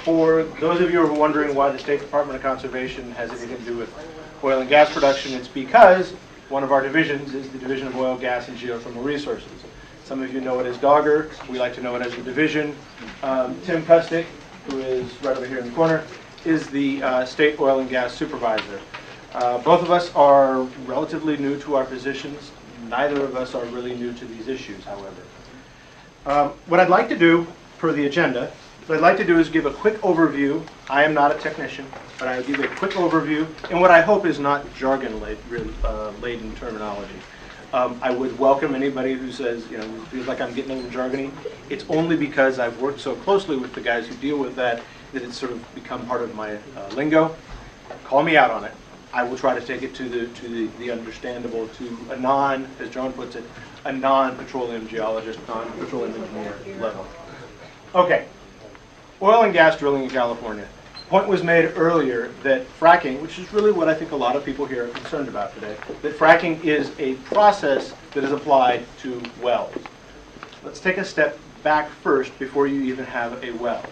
For those of you who are wondering why the State Department of Conservation has anything to do with oil and gas production, it's because one of our divisions is the Division of Oil, Gas, and Geothermal Resources. Some of you know it as DOGGR. We like to know it as the division. Tim Kustick, who is right over here in the corner, is the State Oil and Gas Supervisor. Both of us are relatively new to our positions. Neither of us are really new to these issues, however. What I'd like to do, per the agenda, what I'd like to do is give a quick overview. I am not a technician, but I'll give you a quick overview in what I hope is not jargon-laden terminology. I would welcome anybody who says, who feels like I'm getting a little jargony. It's only because I've worked so closely with the guys who deal with that it's sort of become part of my lingo. Call me out on it. I will try to take it to the understandable, to a non, as John puts it, a non-petroleum geologist, non-petroleum engineer level. Okay. Oil and gas drilling in California. The point was made earlier that fracking, which is really what I think a lot of people here are concerned about today, that fracking is a process that is applied to wells. Let's take a step back first before you even have a well.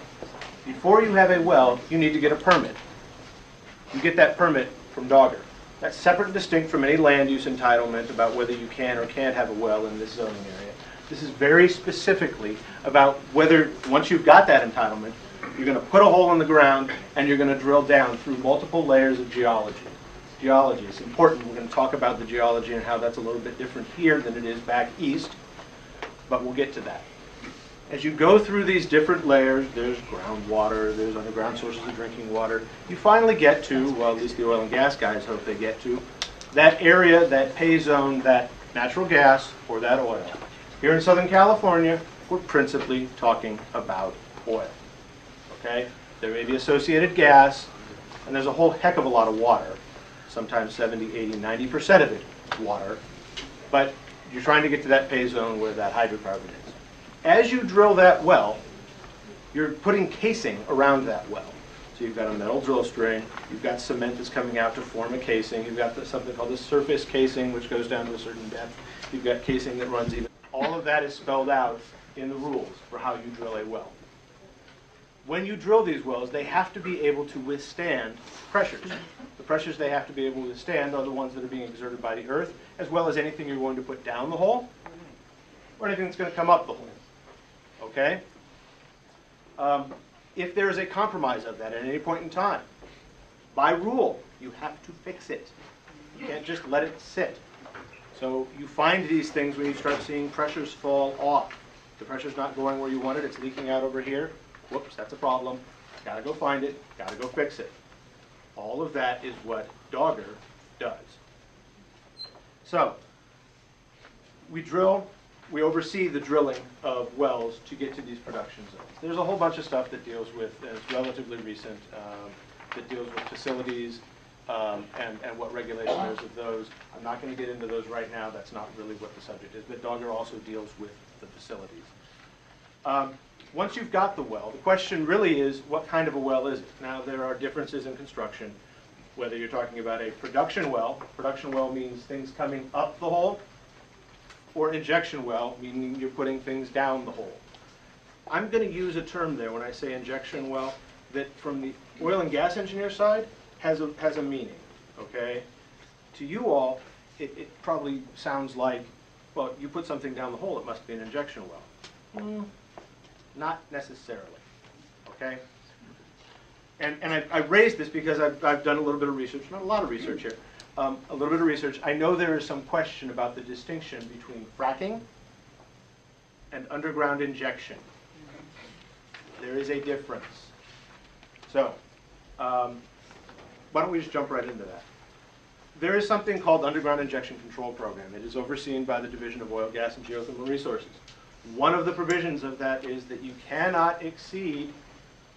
Before you have a well, you need to get a permit. You get that permit from DOGGR. That's separate and distinct from any land use entitlement about whether you can or can't have a well in this zoning area. This is very specifically about whether, once you've got that entitlement, you're going to put a hole in the ground and you're going to drill down through multiple layers of geology. Geology is important. We're going to talk about the geology and how that's a little bit different here than it is back east, but we'll get to that. As you go through these different layers, there's groundwater, there's underground sources of drinking water, you finally get to, well, at least the oil and gas guys hope they get to, that area, that pay zone, that natural gas or that oil. Here in Southern California, we're principally talking about oil. Okay? There may be associated gas, and there's a whole heck of a lot of water. Sometimes 70, 80, 90% of it is water. But you're trying to get to that pay zone where that hydrocarbon is. As you drill that well, you're putting casing around that well. So you've got a metal drill string, you've got cement that's coming out to form a casing, you've got something called the surface casing, which goes down to a certain depth, you've got casing that runs even. All of that is spelled out in the rules for how you drill a well. When you drill these wells, they have to be able to withstand pressures. The pressures they have to be able to withstand are the ones that are being exerted by the earth, as well as anything you're going to put down the hole, or anything that's going to come up the hole. Okay? If there is a compromise of that at any point in time, by rule, you have to fix it. You can't just let it sit. So you find these things when you start seeing pressures fall off. The pressure's not going where you want it, it's leaking out over here. Whoops, that's a problem. Gotta go find it, gotta go fix it. All of that is what DOGGR does. So, we drill, we oversee the drilling of wells to get to these production zones. There's a whole bunch of stuff that deals with, it's relatively recent, that deals with facilities, and what regulation there is of those. I'm not going to get into those right now. That's not really what the subject is. But DOGGR also deals with the facilities. Once you've got the well, the question really is, what kind of a well is it? Now, there are differences in construction, whether you're talking about a production well. Production well means things coming up the hole, or injection well, meaning you're putting things down the hole. I'm going to use a term there when I say injection well that from the oil and gas engineer side, has a meaning, okay? To you all, it probably sounds like, well, you put something down the hole, it must be an injection well. Not necessarily, okay? And I raised this because I've done a little bit of research, not a lot of research here, a little bit of research. I know there is some question about the distinction between fracking and underground injection. There is a difference. So, why don't we just jump right into that? There is something called Underground Injection Control Program. It is overseen by the Division of Oil, Gas, and Geothermal Resources. One of the provisions of that is that you cannot exceed,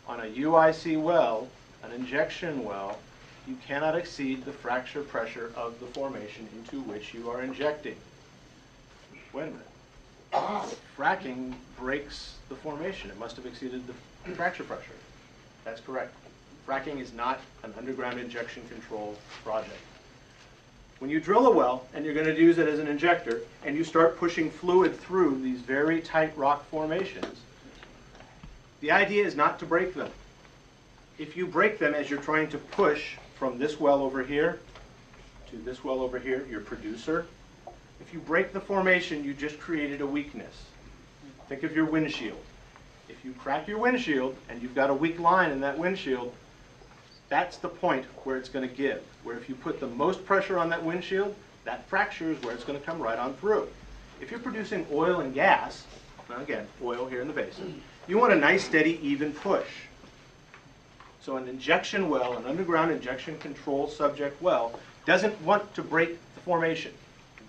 on a UIC well, an injection well, you cannot exceed the fracture pressure of the formation into which you are injecting. Wait a minute. Fracking breaks the formation. It must have exceeded the fracture pressure. That's correct. Fracking is not an underground injection control project. When you drill a well, and you're going to use it as an injector, and you start pushing fluid through these very tight rock formations, the idea is not to break them. If you break them as you're trying to push from this well over here to this well over here, your producer, if you break the formation, you just created a weakness. Think of your windshield. If you crack your windshield and you've got a weak line in that windshield, that's the point where it's going to give. Where if you put the most pressure on that windshield, that fracture is where it's going to come right on through. If you're producing oil and gas, now again, oil here in the basin, you want a nice, steady, even push. So an injection well, an underground injection control subject well, doesn't want to break the formation.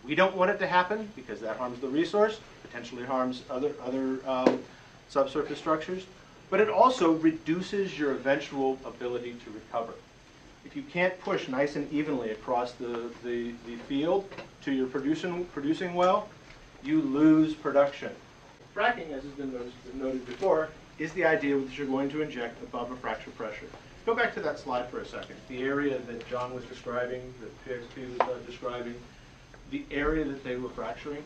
We don't want it to happen because that harms the resource, potentially harms other subsurface structures, but it also reduces your eventual ability to recover. If you can't push nice and evenly across the field to your producing well, you lose production. Fracking, as has been noted before, is the idea that you're going to inject above a fracture pressure. Go back to that slide for a second. The area that John was describing, that PXP was describing, the area that they were fracturing,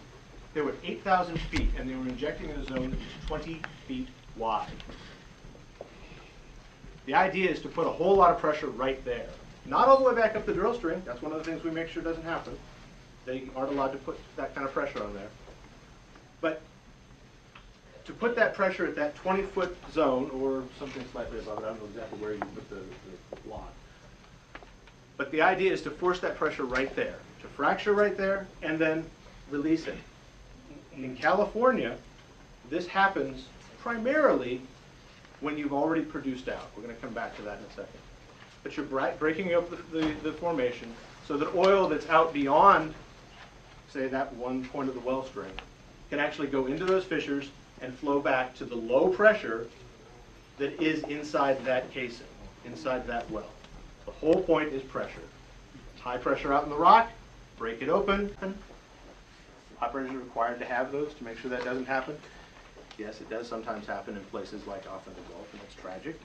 they were 8,000 feet, and they were injecting in a zone that was 20 feet wide. The idea is to put a whole lot of pressure right there. Not all the way back up the drill string. That's one of the things we make sure doesn't happen. They aren't allowed to put that kind of pressure on there. But to put that pressure at that 20-foot zone, or something slightly above it, I don't know exactly where you put the block. But the idea is to force that pressure right there, to fracture right there, and then release it. In California, this happens primarily when you've already produced out. We're going to come back to that in a second. But you're breaking up the formation so that oil that's out beyond, say, that one point of the well string can actually go into those fissures and flow back to the low pressure that is inside that casing, inside that well. The whole point is pressure. High pressure out in the rock, break it open. Operators are required to have those to make sure that doesn't happen. Yes, it does sometimes happen in places like off in the Gulf, and it's tragic.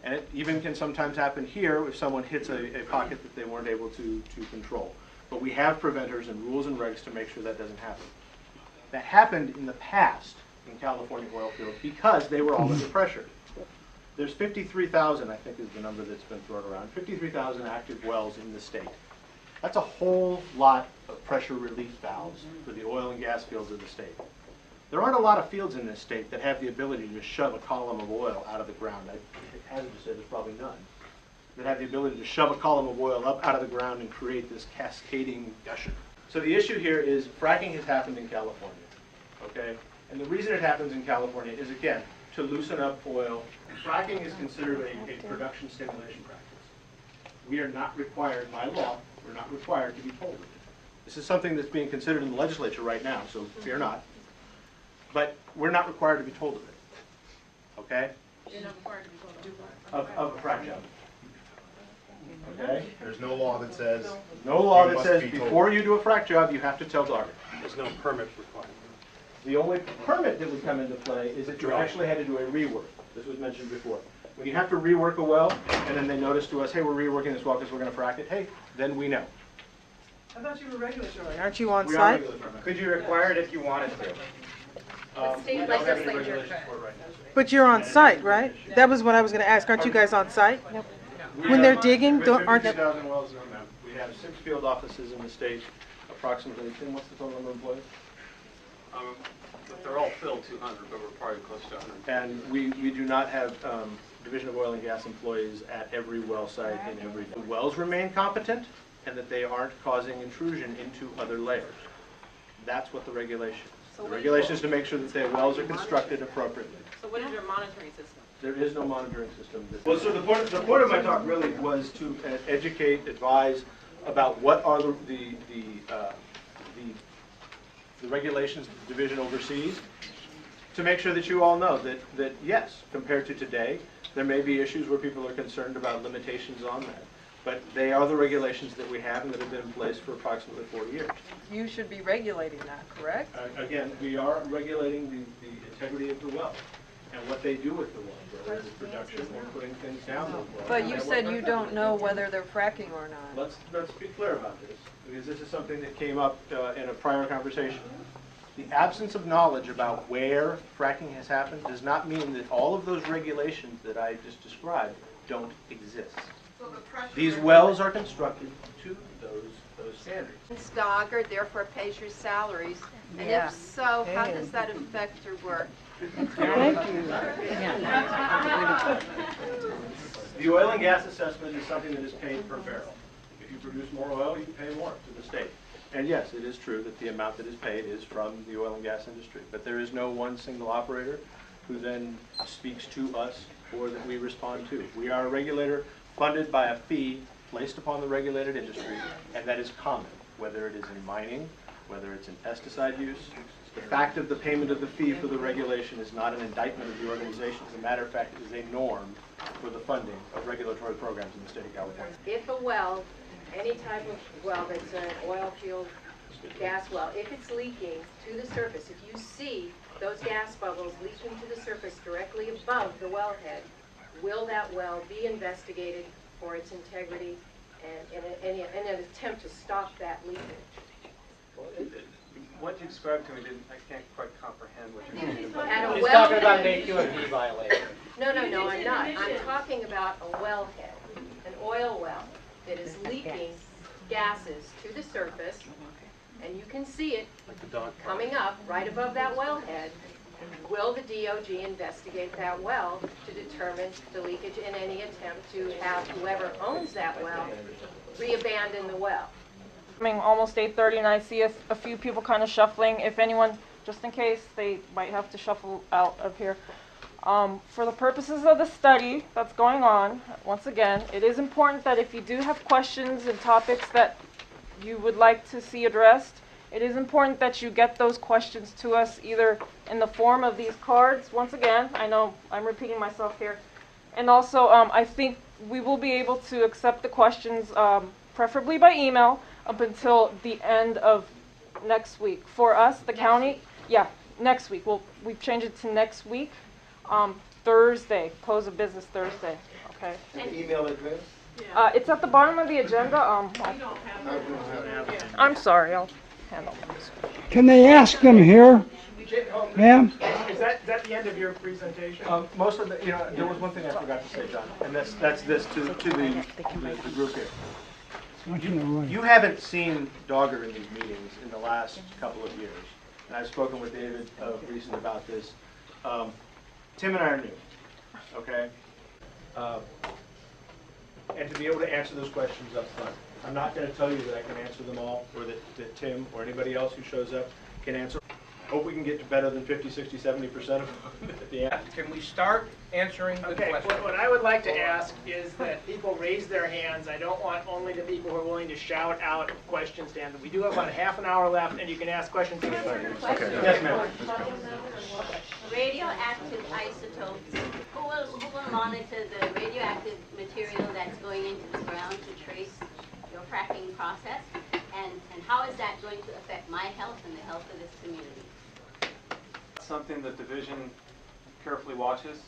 And it even can sometimes happen here if someone hits a pocket that they weren't able to control. But we have preventers and rules and regs to make sure that doesn't happen. That happened in the past in California oil fields because they were all under pressure. There's 53,000, I think is the number that's been thrown around, 53,000 active wells in the state. That's a whole lot of pressure release valves for the oil and gas fields of the state. There aren't a lot of fields in this state that have the ability to shove a column of oil out of the ground. I hazard to say there's probably none. That have the ability to shove a column of oil up out of the ground and create this cascading gusher. So the issue here is fracking has happened in California, okay? And the reason it happens in California is, again, to loosen up oil. Fracking is considered a production stimulation practice. We are not required by law, we're not required to be told of it. This is something that's being considered in the legislature right now, so fear not. But we're not required to be told of it, okay? You're not required to be told of a frac job. Okay? There's no law that says. No law you that must says be told. before you do a frac job, you have to tell DOGGR. There's no permit requirement. The only permit that would come into play is if you actually had to do a rework. This was mentioned before. When you have to rework a well, and then they notice to us, hey, we're reworking this well because we're going to frac it, hey, then we know. I thought you were regulatory. Aren't you on We are site? regulatory. Could you require it if you wanted to? The state We don't have any legislature regulations could. for it right now. But you're on site, right? That was what I was going to ask. Aren't you guys on site? When they're digging, aren't they? 52,000 wells on them. We have 6 field offices in the state, approximately. Tim, what's the total number of employees? If they're all filled, 200, but we're probably close to 100. And we do not have Division of Oil and Gas employees at every well site in every. The wells remain competent and that they aren't causing intrusion into other layers. That's what the regulation is. The regulation is to make sure that the wells are constructed appropriately. So what is your monitoring system? There is no monitoring system. Well, so the point of my talk really was to educate, advise about what are the regulations that the division oversees, to make sure that you all know that yes, compared to today, there may be issues where people are concerned about limitations on that. But they are the regulations that we have and that have been in place for approximately 4 years. You should be regulating that, correct? Again, we are regulating the integrity of the well and what they do with the well, whether it's production or putting things down the well. But you said you don't know whether they're fracking or not. Let's be clear about this, because this is something that came up in a prior conversation. The absence of knowledge about where fracking has happened does not mean that all of those regulations that I just described don't exist. So the pressure. These wells are constructed to those standards. It's DOGGR, therefore pays your salaries. And Yeah. if so, how does that affect your work? Thank you. The oil and gas assessment is something that is paid per barrel. If you produce more oil, you pay more to the state. And yes, it is true that the amount that is paid is from the oil and gas industry, but there is no one single operator who then speaks to us or that we respond to. We are a regulator funded by a fee placed upon the regulated industry, and that is common, whether it is in mining, whether it's in pesticide use. The fact of the payment of the fee for the regulation is not an indictment of the organization. As a matter of fact, it is a norm for the funding of regulatory programs in the state of California. If a well, any type of well that's an oil field gas well, if it's leaking to the surface, if you see those gas bubbles leaking to the surface directly above the wellhead, will that well be investigated for its integrity and in an attempt to stop that leakage? What you described to me, I can't quite comprehend what you're saying about. At a He's talking about an wellhead. AQMD violation. No, I'm not. I'm talking about a wellhead, an oil well that is leaking gases to the surface, and you can see it coming up right above that wellhead. Will the DOG investigate that well to determine the leakage in any attempt to have whoever owns that well re-abandon the well? Almost 8:30, and I see a few people kind of shuffling. If anyone, just in case, they might have to shuffle out of here. For the purposes of the study that's going on, once again, it is important that if you do have questions and topics that you would like to see addressed, it is important that you get those questions to us either in the form of these cards. Once again, I know I'm repeating myself here. And also, I think we will be able to accept the questions preferably by email up until the end of next week. For us, the county, yeah, next week. We've changed it to next week, Thursday, close of business Thursday, okay? Email address? It's at the bottom of the agenda. I'm sorry, I'll handle this. Can they ask them here, ma'am? Is that the end of your presentation? Most of the, there was one thing I forgot to say, John, and that's this to the group here. You haven't seen DOGGR in these meetings in the last couple of years, and I've spoken with David recently about this. Tim and I are new, okay? And to be able to answer those questions up front. I'm not going to tell you that I can answer them all, or that Tim or anybody else who shows up can answer. Hope we can get to better than 50, 60, 70% of them at the end. Can we start answering the Okay, question? what I would like to ask is that people raise their hands. I don't want only the people who are willing to shout out questions to answer. We do have about half an hour left, and you can ask questions. Okay. Yes, ma'am. Radioactive isotopes. Who will monitor the radioactive material that's going into the ground to trace your fracking process? And how is that going to affect my health and the health of this community? Something the division carefully watches.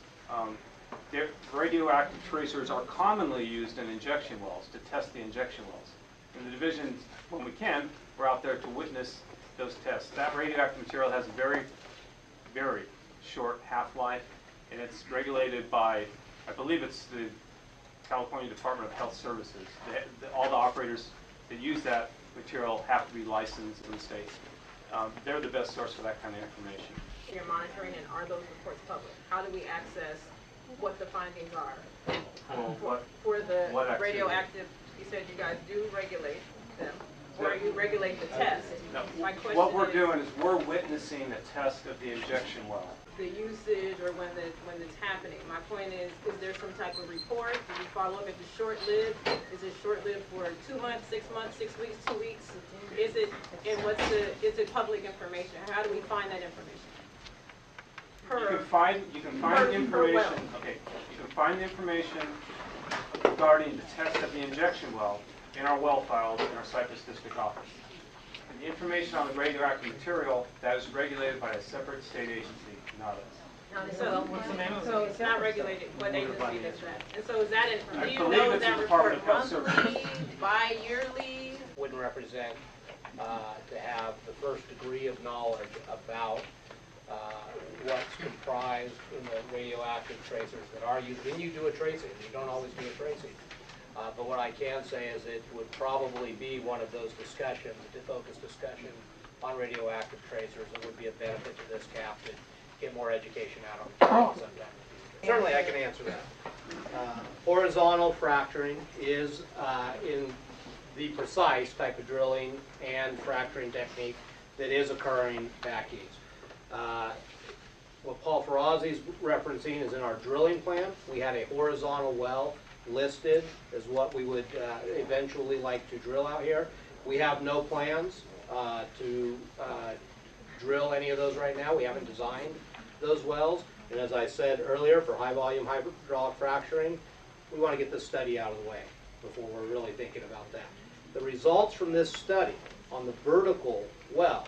Radioactive tracers are commonly used in injection wells to test the injection wells. In the division, when we can, we're out there to witness those tests. That radioactive material has a very, very short half-life, and it's regulated by, I believe it's the California Department of Health Services. All the operators that use that material have to be licensed in the state. They're the best source for that kind of information. You're monitoring, and are those reports public? How do we access what the findings are? For the radioactive, you said you guys do regulate them, or you regulate the test. No. My question What we're is, doing is we're witnessing a test of the injection well. the usage or when it's happening. My point is there some type of report? Do you follow up? If it's short-lived, is it short-lived for 2 months, 6 months, 6 weeks, 2 weeks? Is it, and is it public information? How do we find that information? You can find the information. Okay, you can find the information regarding the test of the injection well in our well files in our Cypress District office. And the information on the radioactive material, that is regulated by a separate state agency, not us. So it's not regulated. What agency is that? And so is that do you believe know it's that the report Department of Health monthly, bi-yearly? Wouldn't represent to have the first degree of knowledge about what's comprised in the radioactive tracers that are used when you do a tracing. You don't always do a tracing. But what I can say is it would probably be one of those discussions, a focused discussion on radioactive tracers. It would be a benefit to this cap to get more education out on it sometime in the future. Certainly I can answer that. Horizontal fracturing is in the precise type of drilling and fracturing technique that is occurring back east. What Paul Ferrazzi is referencing is in our drilling plan. We had a horizontal well listed as what we would eventually like to drill out here. We have no plans to drill any of those right now. We haven't designed those wells. And as I said earlier, for high volume hydraulic fracturing, we want to get this study out of the way before we're really thinking about that. The results from this study on the vertical wells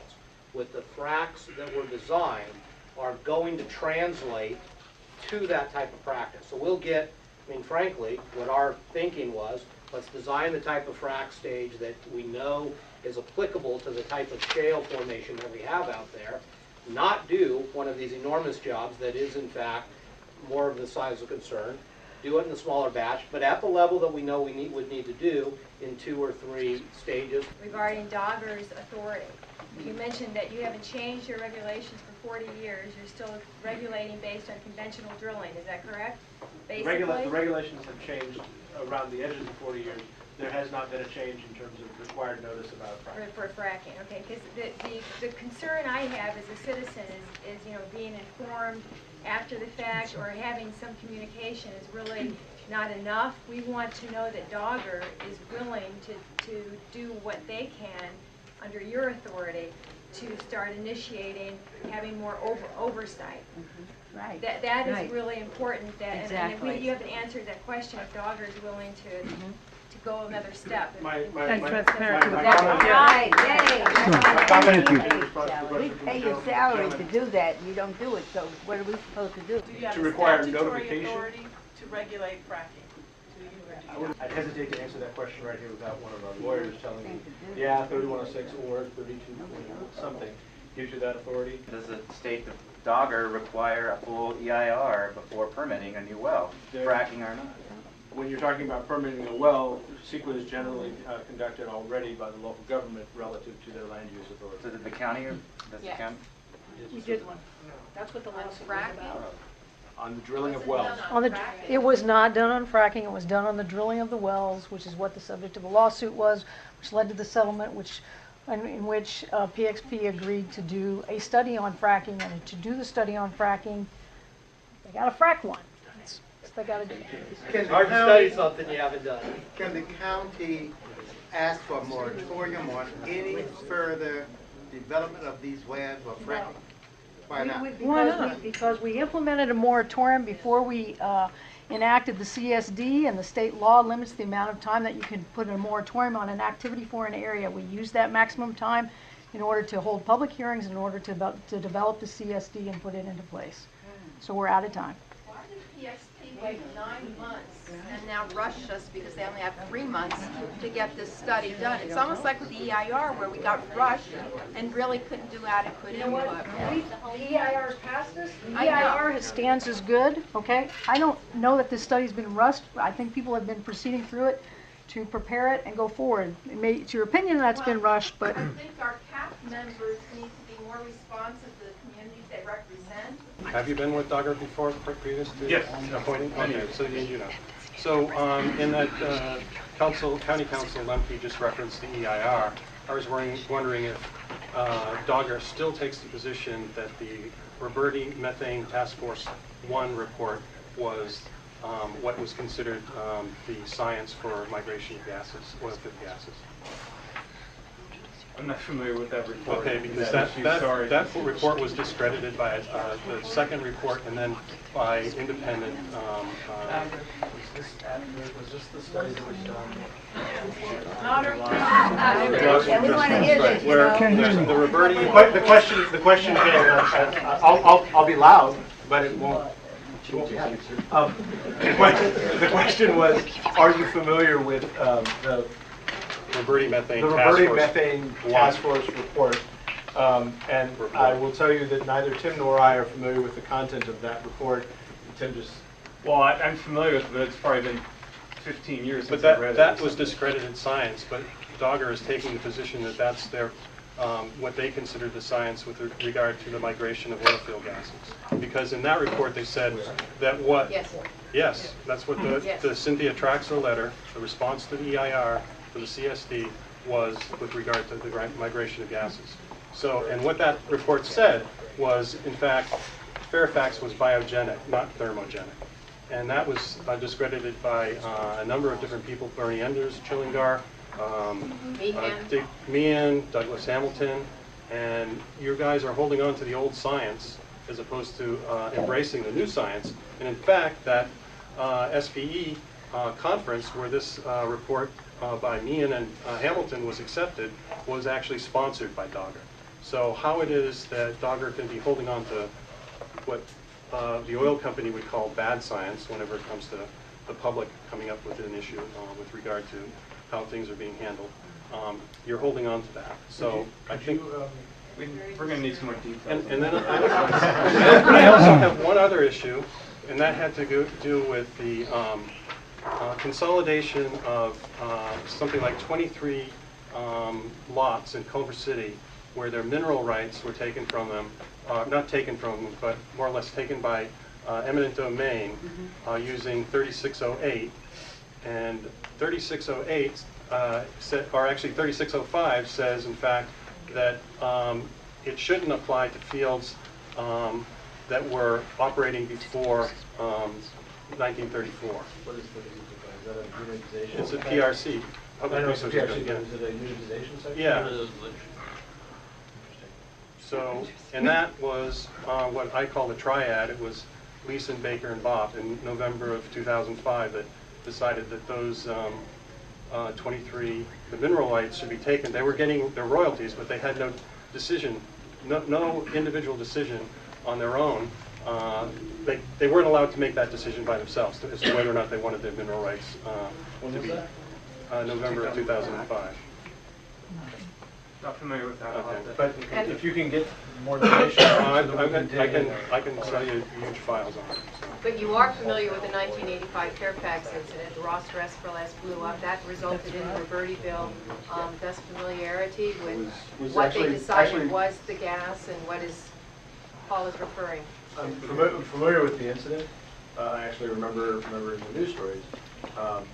with the fracs that were designed are going to translate to that type of practice. So we'll get, I mean, frankly, what our thinking was, let's design the type of frac stage that we know is applicable to the type of shale formation that we have out there, not do one of these enormous jobs that is, in fact, more of the size of concern, do it in a smaller batch, but at the level that we know we would need to do in 2 or 3 stages. Regarding DOGGR's authority, you mentioned that you haven't changed your regulations for 40 years. You're still regulating based on conventional drilling. Is that correct? Basically? The regulations have changed around the edges of 40 years. There has not been a change in terms of required notice about fracking. For fracking, okay. Because the concern I have as a citizen is you know, being informed after the fact or having some communication is really not enough. We want to know that DOGGR is willing to do what they can under your authority to start initiating, having more oversight. Right. That is Right. really important. That Exactly. and you haven't answered that question if DOGGR is willing to go another step. And transparent to the comment- public. Right, yay. My comment Thank you. in response to the We question from pay the your salary to gentleman, do that, and you don't do it, so what are we supposed to do? Do you have To require statutory notification? authority to regulate fracking? Do you? I'd hesitate to answer that question right here without one of our lawyers telling me, yeah, 3106 or 32 something gives you that authority. Does the state of DOGGR require a full EIR before permitting a new well, fracking or not? When you're talking about permitting a well, CEQA is generally conducted already by the local government relative to their land use authority. So did the county, or does the Yes. county? We did one. That's what the lawsuit was about. On the drilling of wells. It was not done on fracking, it was done on the drilling of the wells, which is what the subject of the lawsuit was, which led to the settlement, in which PXP agreed to do a study on fracking, and to do the study on fracking, they gotta frack one. That's what they gotta do. It's hard to study something you haven't done. Can the county ask for a moratorium on any further development of these wells or fracking? Why not? Because we implemented a moratorium before we enacted the CSD, and the state law limits the amount of time that you can put a moratorium on an activity for an area. We used that maximum time in order to hold public hearings, in order to develop the CSD and put it into place. So we're out of time. Why did PXP wait 9 months and now rush us because they only have 3 months to get this study done? It's almost like with the EIR where we got rushed and really couldn't do adequate input. The EIR's passed us. The I know. EIR stands as good, okay? I don't know that this study's been rushed. I think people have been proceeding through it to prepare it and go forward. It's your opinion that's been rushed, but I think our CAP members need to be more responsive to the communities they represent. Have you been with DOGGR before, previous to Yes. appointing? Okay, so you know. So in that county council Lemke just referenced the EIR, I was wondering if DOGGR still takes the position that the Roberti Methane Task Force 1 report was what was considered the science for migration of gases, oil-filled gases. I'm not familiar with that report. Okay, because issue, sorry. that report was discredited by the second report and then by independent. Was this the study that was done? Yeah, we want to hear this, you know. The Roberti. The question came. I'll be loud, but it won't. The question was, are you familiar with the Roberti Methane Task Force report And I will tell you that neither Tim nor I are familiar with the content of that report. Tim just... Well, I'm familiar with it, but it's probably been 15 years But since I read it. that was discredited science, but DOGGR is taking the position that that's their, what they consider the science with regard to the migration of oil field gases. Because in that report they said that what... Yes. Yes, that's what the Cynthia Traxler letter, the response to the EIR, to the CSD, was with regard to the migration of gases. So, and what that report said was, in fact, Fairfax was biogenic, not thermogenic. And that was discredited by a number of different people, Bernie Enders, Chillingar, Meehan, Douglas Hamilton, and you guys are holding on to the old science as opposed to embracing the new science. And in fact, that SPE conference where this report by Meehan and Hamilton was accepted was actually sponsored by DOGGR. So how it is that DOGGR can be holding on to what the oil company would call bad science whenever it comes to the public coming up with an issue with regard to how things are being handled. You're holding on to that. So I think we're going to need some more details. and then I also have one other issue, and that had to do with the consolidation of something like 23 lots in Culver City where their mineral rights were taken from them, not taken from them, but more or less taken by eminent domain using 3608. And 3608, or actually 3605 says, in fact, that it shouldn't apply to fields that were operating before 1934. What is 3605? Is that a unitization? It's a PRC. I know it's a PRC, but is it a unitization section? Yeah. So, and that was what I call the triad. It was Leeson, Baker, and Bopp in November of 2005 that decided that those 23, the mineral rights should be taken. They were getting their royalties, but they had no decision, no individual decision on their own. They weren't allowed to make that decision by themselves as to whether or not they wanted their mineral rights to be November of 2005. Not familiar with that. Okay. But if you can get more information, I can sell you huge files on it. So. But you are familiar with the 1985 Fairfax incident. The Ross Resperles blew up. That resulted in the Roberti-ville. Thus familiarity with what they decided was the gas and what Paul is referring. I'm familiar with the incident. I actually remember in the news stories,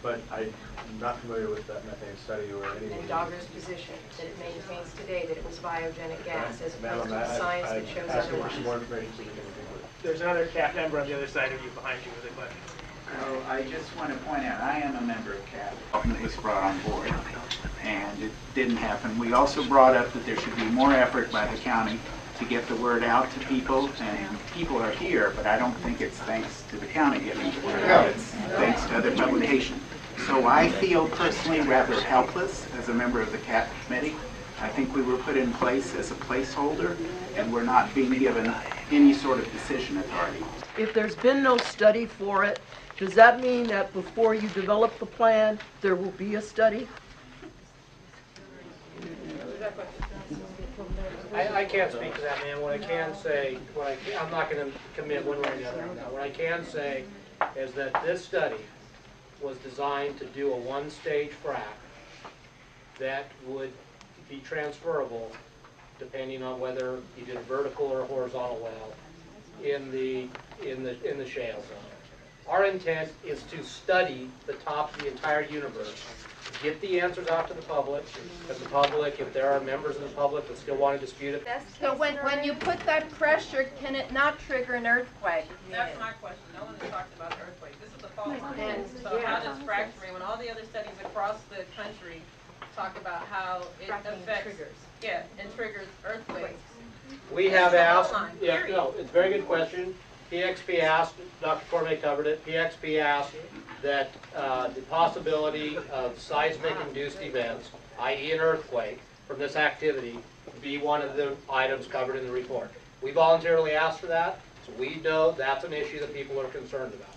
but I'm not familiar with that methane study or anything. And DOGGR's position that it maintains today that it was biogenic gas as opposed to the science that shows otherwise. Some more information so we can There's another CAP member on the other side of you behind you with a question. Oh, I just want to point out, I am a member of CAP. It was brought on board, and it didn't happen. We also brought up that there should be more effort by the county to get the word out to people, and people are here, but I don't think it's thanks to the county getting the word out. It's thanks to other publication. So I feel personally rather helpless as a member of the CAP committee. I think we were put in place as a placeholder, and we're not being given any sort of decision authority. If there's been no study for it, does that mean that before you develop the plan, there will be a study? I can't speak to that, man. What I can say, I'm not going to commit one way or the other on that. What I can say is that this study was designed to do a one-stage frac that would be transferable depending on whether you did a vertical or a horizontal well in the shale zone. Our intent is to study the top of the entire universe, get the answers out to the public, because the public, if there are members of the public that still want to dispute it. So when you put that pressure, can it not trigger an earthquake? That's my question. No one has talked about earthquakes. This is a fault line. So how does fracturing, when all the other studies across the country talk about how it affects, and triggers earthquakes? We have asked, it's a very good question. PXP asked, Dr. Cormier covered it, PXP asked that the possibility of seismic-induced events, i.e. an earthquake, from this activity be one of the items covered in the report. We voluntarily asked for that, so we know that's an issue that people are concerned about.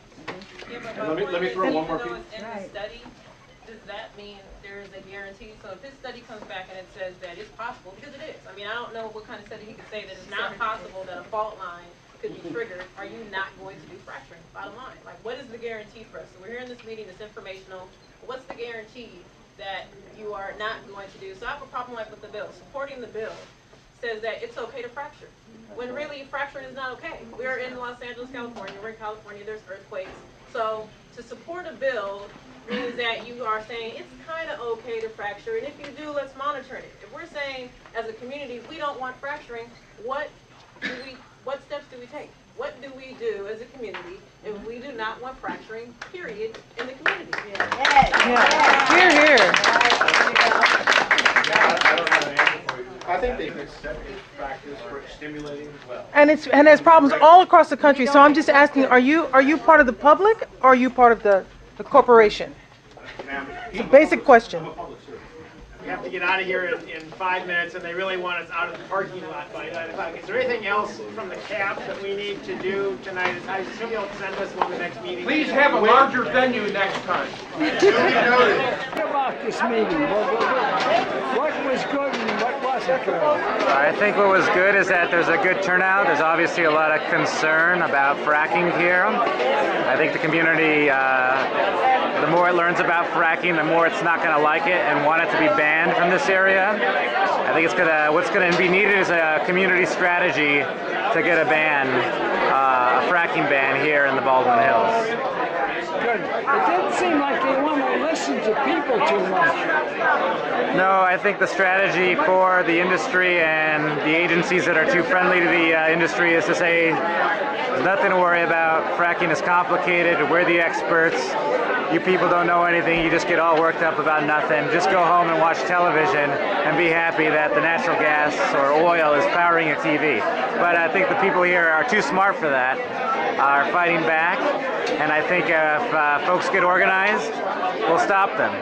Yeah, but let me throw one more piece. In the study, does that mean there is a guarantee? So if his study comes back and it says that it's possible, because it is. I mean, I don't know what kind of study he could say that it's not possible that a fault line could be triggered. Are you not going to do fracturing? Bottom line, like, what is the guarantee for us? So we're here in this meeting, it's informational. What's the guarantee that you are not going to do? So I have a problem like with the bill. Supporting the bill says that it's okay to fracture, when really fracturing is not okay. We're in Los Angeles, California. We're in California. There's earthquakes. So to support a bill means that you are saying it's kind of okay to fracture, and if you do, let's monitor it. If we're saying as a community we don't want fracturing, what steps do we take? What do we do as a community if we do not want fracturing, period, in the community? Here, here. I think they could set a practice for stimulating well. And there's problems all across the country. So I'm just asking, are you part of the public or are you part of the corporation? It's a basic question. We have to get out of here in 5 minutes, and they really want us out of the parking lot by 9 o'clock. Is there anything else from the CAP that we need to do tonight? I assume you'll send us one the next meeting. Please have a larger venue next time. About this meeting, what was good and what wasn't good? I think what was good is that there's a good turnout. There's obviously a lot of concern about fracking here. I think the community, the more it learns about fracking, the more it's not going to like it and want it to be banned from this area. I think what's going to be needed is a community strategy to get a ban, a fracking ban here in the Baldwin Hills. Good. It didn't seem like they want to listen to people too much. No, I think the strategy for the industry and the agencies that are too friendly to the industry is to say, there's nothing to worry about. Fracking is complicated. We're the experts. You people don't know anything. You just get all worked up about nothing. Just go home and watch television and be happy that the natural gas or oil is powering your TV. But I think the people here are too smart for that, are fighting back. And I think if folks get organized, we'll stop them.